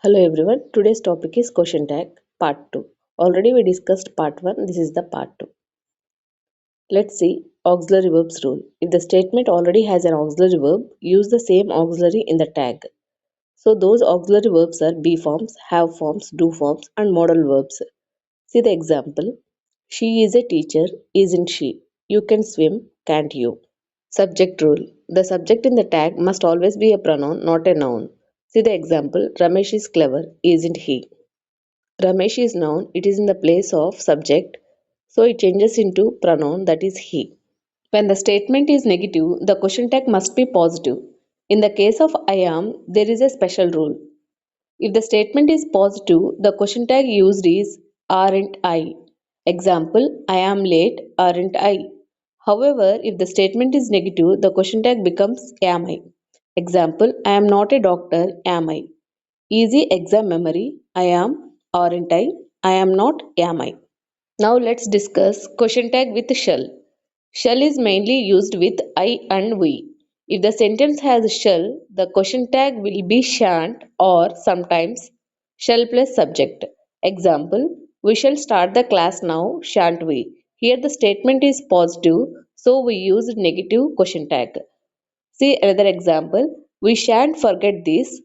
Hello everyone, today's topic is question tag part 2. Already we discussed part 1, this is the part 2. Let's see auxiliary verbs rule. If the statement already has an auxiliary verb, use the same auxiliary in the tag. So those auxiliary verbs are be forms, have forms, do forms and modal verbs. See the example. She is a teacher, isn't she? You can swim, can't you? Subject rule. The subject in the tag must always be a pronoun, not a noun. See the example. Ramesh is clever, isn't he? Ramesh is noun, it is in the place of subject, so it changes into pronoun that is he. When the statement is negative, the question tag must be positive. In the case of I am, there is a special rule. If the statement is positive, the question tag used is aren't I. Example, I am late, aren't I? However, if the statement is negative, the question tag becomes am I. Example, I am not a doctor, am I? Easy exam memory. I am, aren't I? I am not, am I? Now let's discuss question tag with shall. Shall is mainly used with I and we. If the sentence has shall, the question tag will be shan't or sometimes shall plus subject. Example, we shall start the class now, shan't we? Here the statement is positive, so we use negative question tag. See another example. We shan't forget this,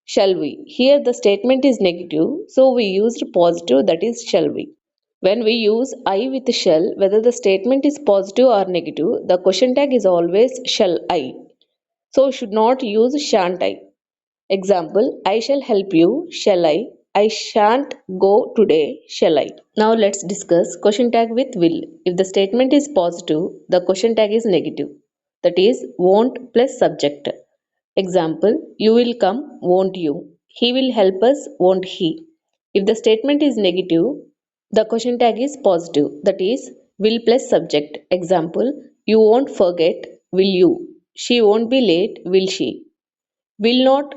shall we? Here the statement is negative, so we used positive that is shall we. When we use I with shall, whether the statement is positive or negative, the question tag is always shall I. So we should not use shan't I. Example, I shall help you, shall I? I shan't go today, shall I? Now let's discuss question tag with will. If the statement is positive, the question tag is negative. That is won't plus subject. Example, you will come, won't you? He will help us, won't he? If the statement is negative, the question tag is positive. That is will plus subject. Example, you won't forget, will you? She won't be late, will she? Will not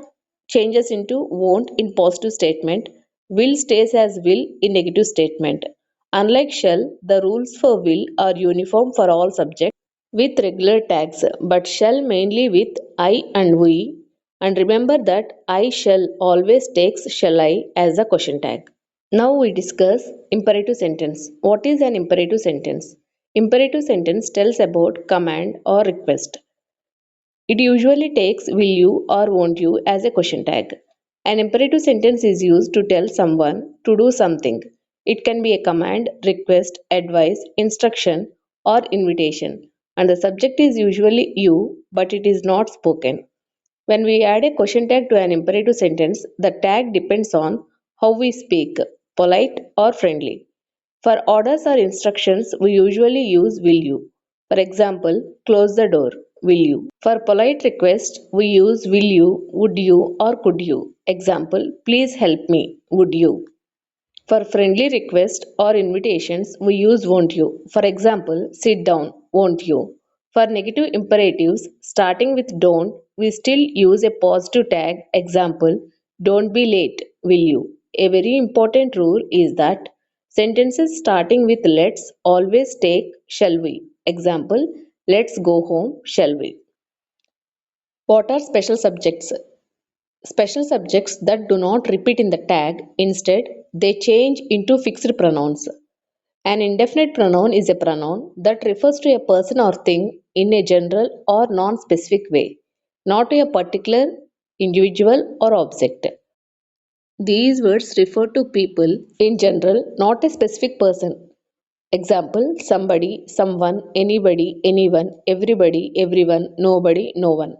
changes into won't in positive statement. Will stays as will in negative statement. Unlike shall, the rules for will are uniform for all subjects with regular tags, but shall mainly with I and we. And remember that I shall always takes shall I as a question tag. Now we discuss imperative sentence. What is an imperative sentence? Imperative sentence tells about command or request. It usually takes will you or won't you as a question tag. An imperative sentence is used to tell someone to do something. It can be a command, request, advice, instruction, or invitation. And the subject is usually you, but it is not spoken. When we add a question tag to an imperative sentence, the tag depends on how we speak, polite or friendly. For orders or instructions, we usually use will you. For example, close the door, will you. For polite request, we use will you, would you, or could you. Example, please help me, would you. For friendly request or invitations, we use won't you. For example, sit down, won't you. For negative imperatives, starting with don't, we still use a positive tag. Example, don't be late, will you. A very important rule is that sentences starting with let's always take shall we. Example, let's go home, shall we. What are special subjects? Special subjects that do not repeat in the tag, instead, they change into fixed pronouns. An indefinite pronoun is a pronoun that refers to a person or thing in a general or non specific way, not to a particular individual or object. These words refer to people in general, not a specific person. Example, somebody, someone, anybody, anyone, everybody, everyone, nobody, no one.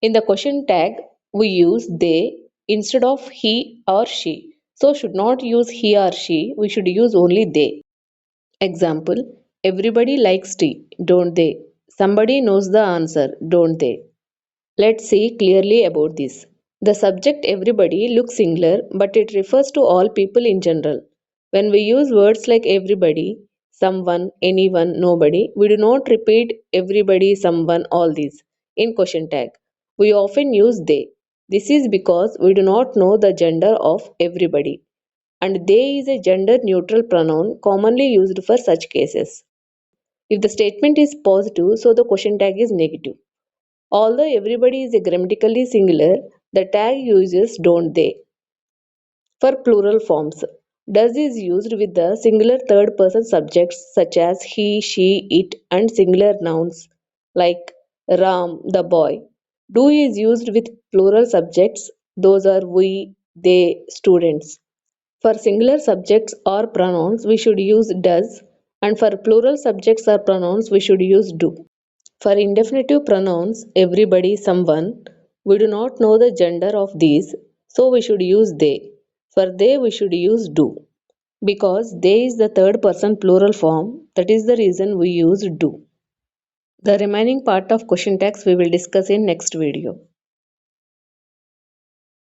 In the question tag, we use they instead of he or she. So should not use he or she, we should use only they. Example, everybody likes tea, don't they? Somebody knows the answer, don't they? Let's see clearly about this. The subject everybody looks singular, but it refers to all people in general. When we use words like everybody, someone, anyone, nobody, we do not repeat everybody, someone, all these in question tag. We often use they. This is because we do not know the gender of everybody, and they is a gender neutral pronoun commonly used for such cases. If the statement is positive, so the question tag is negative. Although everybody is a grammatically singular, the tag uses don't they. For plural forms, does is used with the singular third person subjects such as he, she, it, and singular nouns like Ram, the boy. Do is used with plural subjects, those are we, they, students. For singular subjects or pronouns, we should use does, and for plural subjects or pronouns, we should use do. For indefinitive pronouns, everybody, someone, we do not know the gender of these, so we should use they. For they, we should use do. Because they is the third person plural form, that is the reason we use do. The remaining part of question tags we will discuss in next video.